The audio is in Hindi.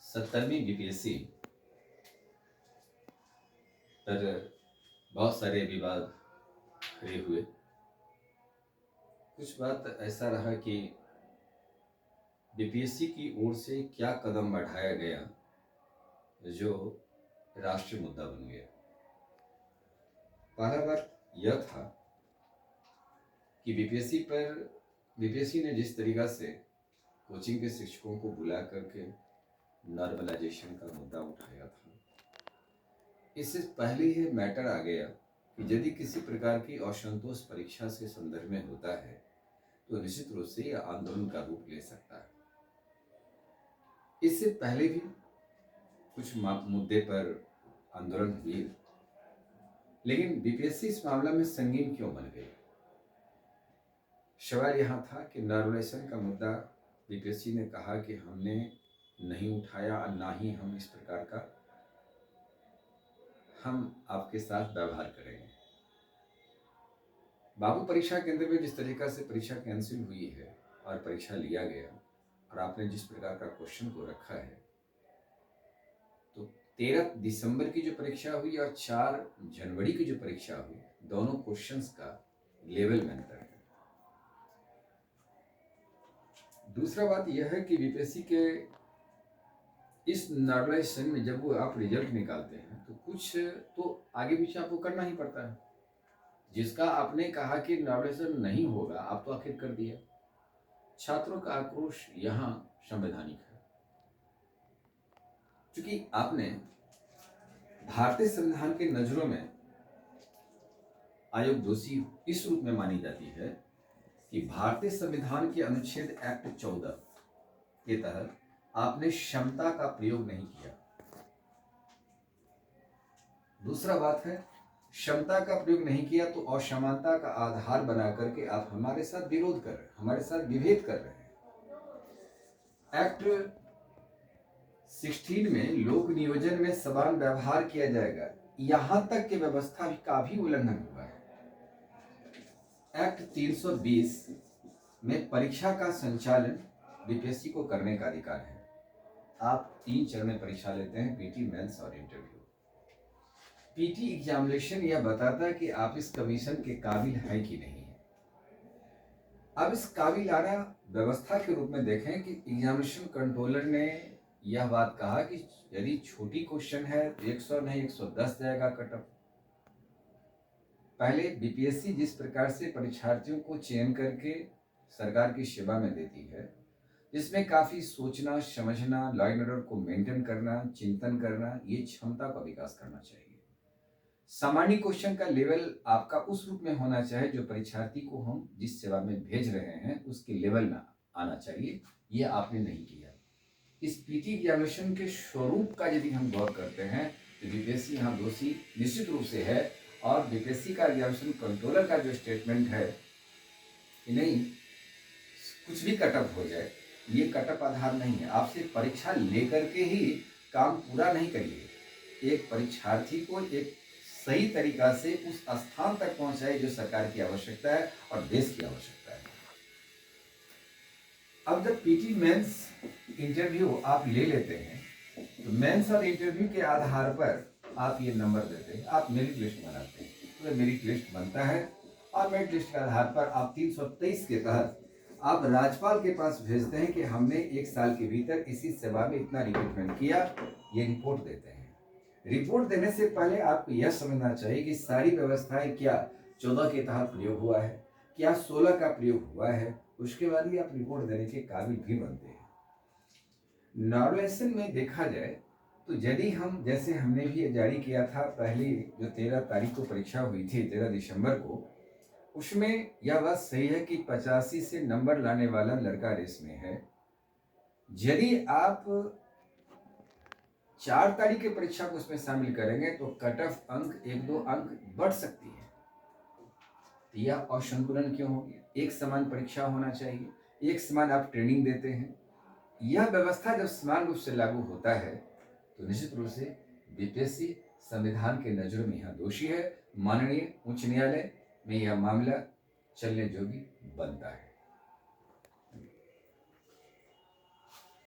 70वीं बीपीएससी पर बहुत सारे विवाद खड़े हुए। कुछ बात ऐसा रहा कि बीपीएससी की ओर से क्या कदम बढ़ाया गया जो राष्ट्रीय मुद्दा बन गया। पहला बात यह था कि बीपीएससी ने जिस तरीका से कोचिंग के शिक्षकों को बुला करके नॉर्मलाइजेशन का मुद्दा उठाया था, इससे पहले ही मैटर आ गया कि यदि किसी प्रकार की असंतोष परीक्षा से संदर्भ में होता है तो निश्चित रूप से यह आंदोलन का रूप ले सकता है। इससे पहले भी कुछ मुद्दे पर आंदोलन हुए, लेकिन बीपीएससी इस मामला में संगीन क्यों बन गई। सवाल यहाँ था कि नॉर्मलाइजेशन का मुद्दा बीपीएससी ने कहा कि हमने नहीं उठाया और ना ही हम इस प्रकार का हम आपके साथ व्यवहार करेंगे। बाबू परीक्षा केंद्र में जिस तरीका से परीक्षा कैंसिल हुई है और परीक्षा लिया गया और आपने जिस प्रकार का क्वेश्चन को रखा है, तो 13 दिसंबर की जो परीक्षा हुई और 4 जनवरी की जो परीक्षा हुई, दोनों क्वेश्चंस का लेवल में अंतर है। दूसरा बात यह है कि बीपीएससी के इस नॉर्मलाइजेशन में जब वो आप रिजल्ट निकालते हैं तो कुछ तो आगे पीछे आपको करना ही पड़ता है। जिसका आपने कहा कि नॉर्मलाइजेशन नहीं होगा, आप तो आखिर कर दिया। छात्रों का आक्रोश यहाँ संवैधानिक है, क्योंकि आपने भारतीय संविधान के नजरों में आयोग दोषी इस रूप में मानी जाती है कि भारतीय संविधान के अनुच्छेद एक्ट 14 के तहत आपने क्षमता का प्रयोग नहीं किया। दूसरा बात है, क्षमता का प्रयोग नहीं किया तो असमानता का आधार बना करके आप हमारे साथ विरोध कर रहे हैं, हमारे साथ विभेद कर रहे हैं। एक्ट 16 में लोक नियोजन में समान व्यवहार किया जाएगा, यहां तक की व्यवस्था का भी उल्लंघन हुआ है। एक्ट 320 में परीक्षा का संचालन बीपीएससी को करने का अधिकार है। आप 3 चरण में परीक्षा लेते हैं, पीटी, मेंस और इंटरव्यू। पीटी एग्जामिनेशन यह बताता है कि आप इस कमीशन के काबिल हैं कि नहीं है। अब इस काबिल आना व्यवस्था के रूप में देखें कि एग्जामिनेशन कंट्रोलर ने यह बात कहा कि यदि छोटी क्वेश्चन है तो 100 नहीं 110 जाएगा कटअप। पहले बीपीएससी जिस प्रकार से परीक्षार्थियों को चयन करके सरकार की सेवा में देती है, जिसमें काफी सोचना समझना, लॉ एंड ऑर्डर को मेंटेन करना, चिंतन करना, ये क्षमता का विकास करना चाहिए। सामान्य क्वेश्चन का लेवल आपका उस रूप में होना चाहिए जो परीक्षार्थी को हम जिस सेवा में भेज रहे हैं उसके लेवल में आना चाहिए। ये आपने नहीं किया। इस पीटी एग्जामिनेशन के स्वरूप का यदि हम गौर करते हैं तो बीपीएससी यहाँ दोषी निश्चित रूप से है। और बीपीएससी का एग्जामिनेशन कंट्रोलर का जो स्टेटमेंट है कि नहीं कुछ भी कटअप हो जाए, ये कटअप आधार नहीं है। आप सिर्फ परीक्षा लेकर के ही काम पूरा नहीं करिए, एक परीक्षार्थी को एक सही तरीका से उस स्थान तक पहुंचाए जो सरकार की आवश्यकता है और देश की आवश्यकता है। अब जब पीटी मेंस इंटरव्यू आप ले लेते हैं तो मेंस और इंटरव्यू के आधार पर आप ये नंबर देते हैं, आप मेरिट लिस्ट बनाते हैं। तो मेरिट लिस्ट बनता है और मेरिट लिस्ट के आधार पर आप 323 के तहत आप राज्यपाल के पास भेजते हैं कि हमने 1 साल के भीतर इसी सेवा में इतना रिक्रूटमेंट किया, ये रिपोर्ट देते हैं। रिपोर्ट देने से पहले आपको यह समझना चाहिए कि सारी व्यवस्थाएं क्या 14 के तहत प्रयोग हुआ है, क्या 16 का प्रयोग हुआ है, उसके बाद ही आप रिपोर्ट देने के काबिल भी बनते हैं। नॉर्मलाइजेशन में देखा जाए तो यदि हम जैसे हमने भी जारी किया था, पहली जो 13 तारीख को परीक्षा हुई थी 13 दिसंबर को, उसमें यह बात सही है कि 85 से नंबर लाने वाला लड़का रेस में है। यदि आप 4 तारीख की परीक्षा को उसमें शामिल करेंगे तो कट ऑफ अंक 1-2 अंक बढ़ सकती है। तो यह असंतुलन क्यों हो गया? एक समान परीक्षा होना चाहिए, एक समान आप ट्रेनिंग देते हैं। यह व्यवस्था जब समान रूप से लागू होता है तो निश्चित रूप से बीपीएससी संविधान के नजरों में यह दोषी है। माननीय उच्च न्यायालय में यह मामला चलने योग्य बनता है।